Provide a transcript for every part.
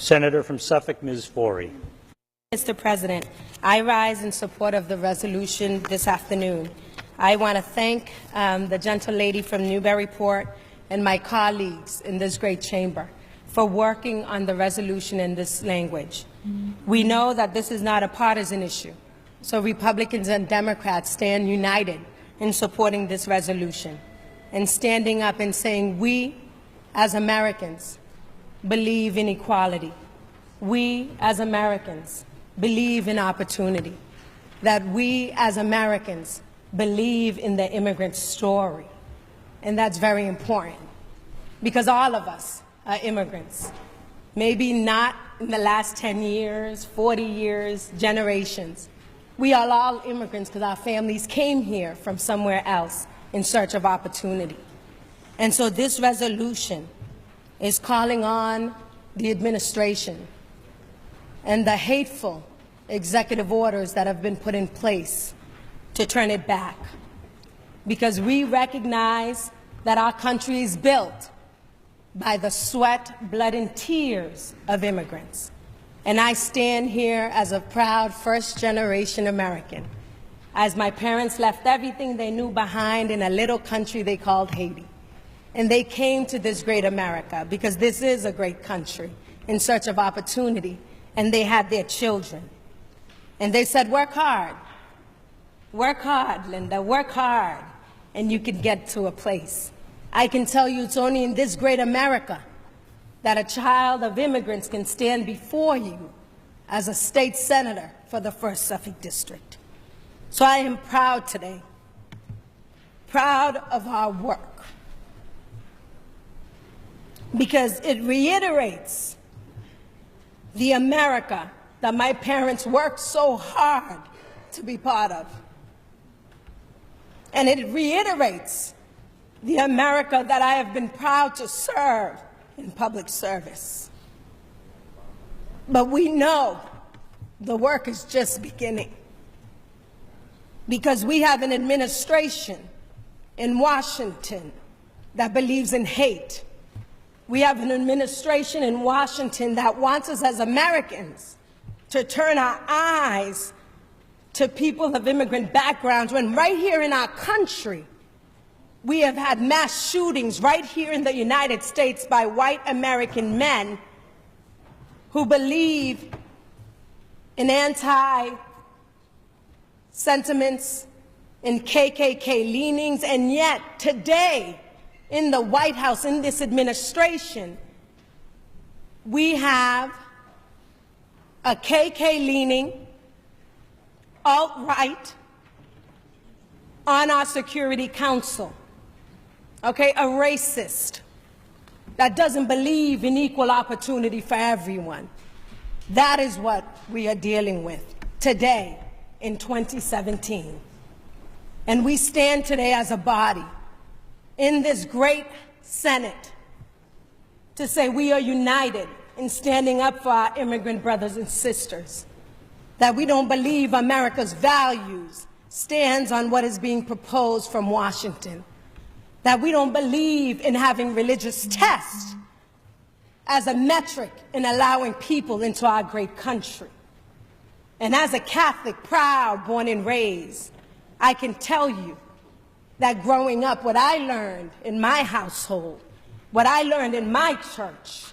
Senator from Suffolk, Ms. Forry. Mr. President, I rise in support of the resolution this afternoon. I want to thank the gentle lady from Newburyport and my colleagues in this great chamber for working on the resolution in this language. We know that this is not a partisan issue, so Republicans and Democrats stand united in supporting this resolution and standing up and saying we, as Americans, believe in equality. We, as Americans, believe in opportunity, that we, as Americans, believe in the immigrant story. And that's very important, because all of us are immigrants. Maybe not in the last 10 years, 40 years, generations. We are all immigrants because our families came here from somewhere else in search of opportunity. And so this resolution is calling on the administration and the hateful executive orders that have been put in place to turn it back, because we recognize that our country is built by the sweat, blood, and tears of immigrants. And I stand here as a proud first-generation American, as my parents left everything they knew behind in a little country they called Haiti. And they came to this great America because this is a great country in search of opportunity, and they had their children. And they said, work hard, Linda, work hard, and you can get to a place. I can tell you it's only in this great America that a child of immigrants can stand before you as a state senator for the 1st Suffolk District. So I am proud today, proud of our work, because it reiterates the America that my parents worked so hard to be part of. And it reiterates the America that I have been proud to serve in public service. But we know the work is just beginning, because we have an administration in Washington that believes in hate. We have an administration in Washington that wants us as Americans to turn our eyes to people of immigrant backgrounds, when right here in our country, we have had mass shootings right here in the United States by white American who believe in anti-sentiments, in KKK leanings, and yet today in the White House, in this administration, we have a KK-leaning alt-right on our Security Council, okay, a racist that doesn't believe in equal opportunity for everyone. That is what we are dealing with today in 2017. And we stand today as a body in this great Senate to say we are united in standing up for our immigrant brothers and sisters, that we don't believe America's values stands on what is being proposed from Washington, that we don't believe in having religious tests as a metric in allowing people into our great country. And as a Catholic, proud, born and raised, I can tell you that growing up, what I learned in my household, what I learned in my church,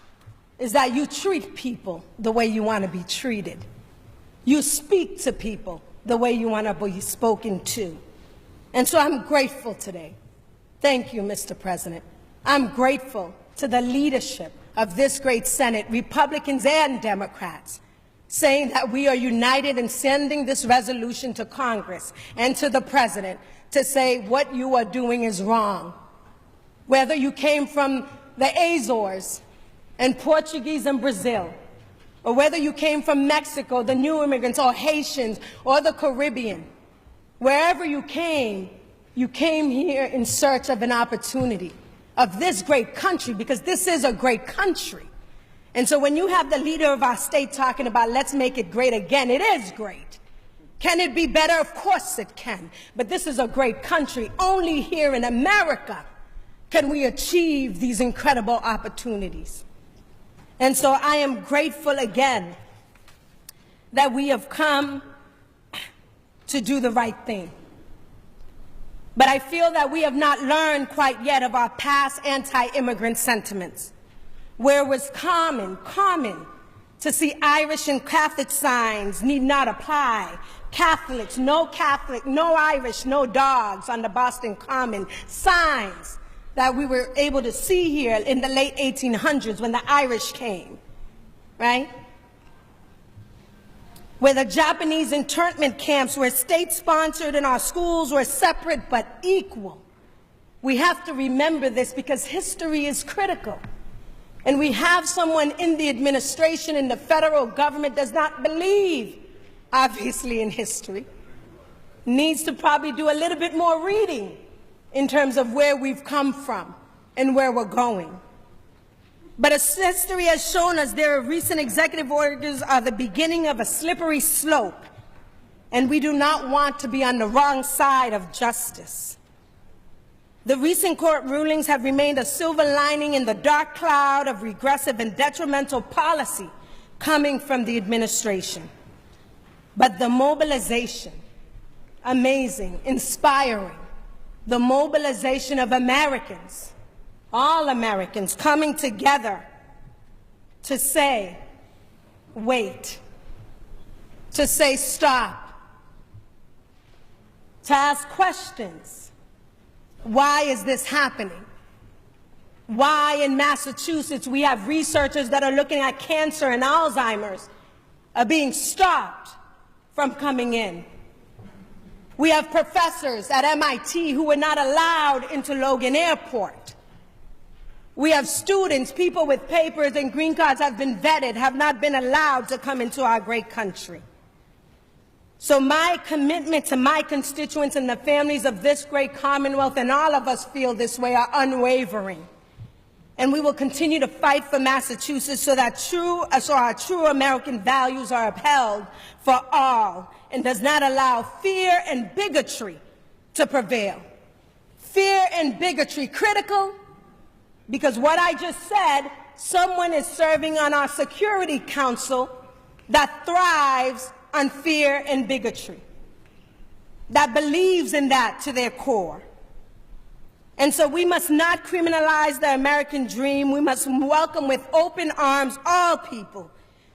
is that you treat people the way you want to be treated. You speak to people the way you want to be spoken to. And so I'm grateful today. Thank you, Mr. President. I'm grateful to the leadership of this great Senate, Republicans and Democrats, saying that we are united in sending this resolution to Congress and to the President to say what you are doing is wrong. Whether you came from the Azores and Portuguese and Brazil, or whether you came from Mexico, the new immigrants, or Haitians, or the Caribbean, wherever you came here in search of an opportunity of this great country, because this is a great country. And so when you have the leader of our state talking about let's make it great again, it is great. Can it be better? Of course it can. But this is a great country. Only here in America can we achieve these incredible opportunities. And so I am grateful again that we have come to do the right thing. But I feel that we have not learned quite yet of our past anti-immigrant sentiments, where it was common to see Irish and Catholic signs need not apply. Catholic, no Irish, no dogs on the Boston Common, signs that we were able to see here in the late 1800s when the Irish came, right? Where the Japanese internment camps were state-sponsored and our schools were separate but equal. We have to remember this because history is critical. And we have someone in the administration, in the federal government, does not believe, obviously, in history. Needs to probably do a little bit more reading in terms of where we've come from and where we're going. But as history has shown us, their recent executive orders are the beginning of a slippery slope, and we do not want to be on the wrong side of justice. The recent court rulings have remained a silver lining in the dark cloud of regressive and detrimental policy coming from the administration. But the mobilization, amazing, inspiring, the mobilization of Americans, all Americans coming together to say, wait, to say stop, to ask questions. Why is this happening? Why in Massachusetts we have researchers that are looking at cancer and Alzheimer's are being stopped from coming in? We have professors at MIT who were not allowed into Logan Airport. We have students, people with papers and green cards have been vetted, have not been allowed to come into our great country. So my commitment to my constituents and the families of this great Commonwealth, and all of us feel this way, are unwavering. And we will continue to fight for Massachusetts so that our true American values are upheld for all and does not allow fear and bigotry to prevail. Fear and bigotry critical, because what I just said, someone is serving on our Security Council that thrives on fear and bigotry, that believes in that to their core. And so we must not criminalize the American dream. We must welcome with open arms all people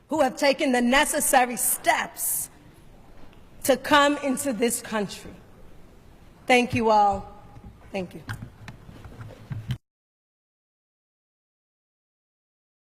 who have taken the necessary steps to come into this country. Thank you all. Thank you.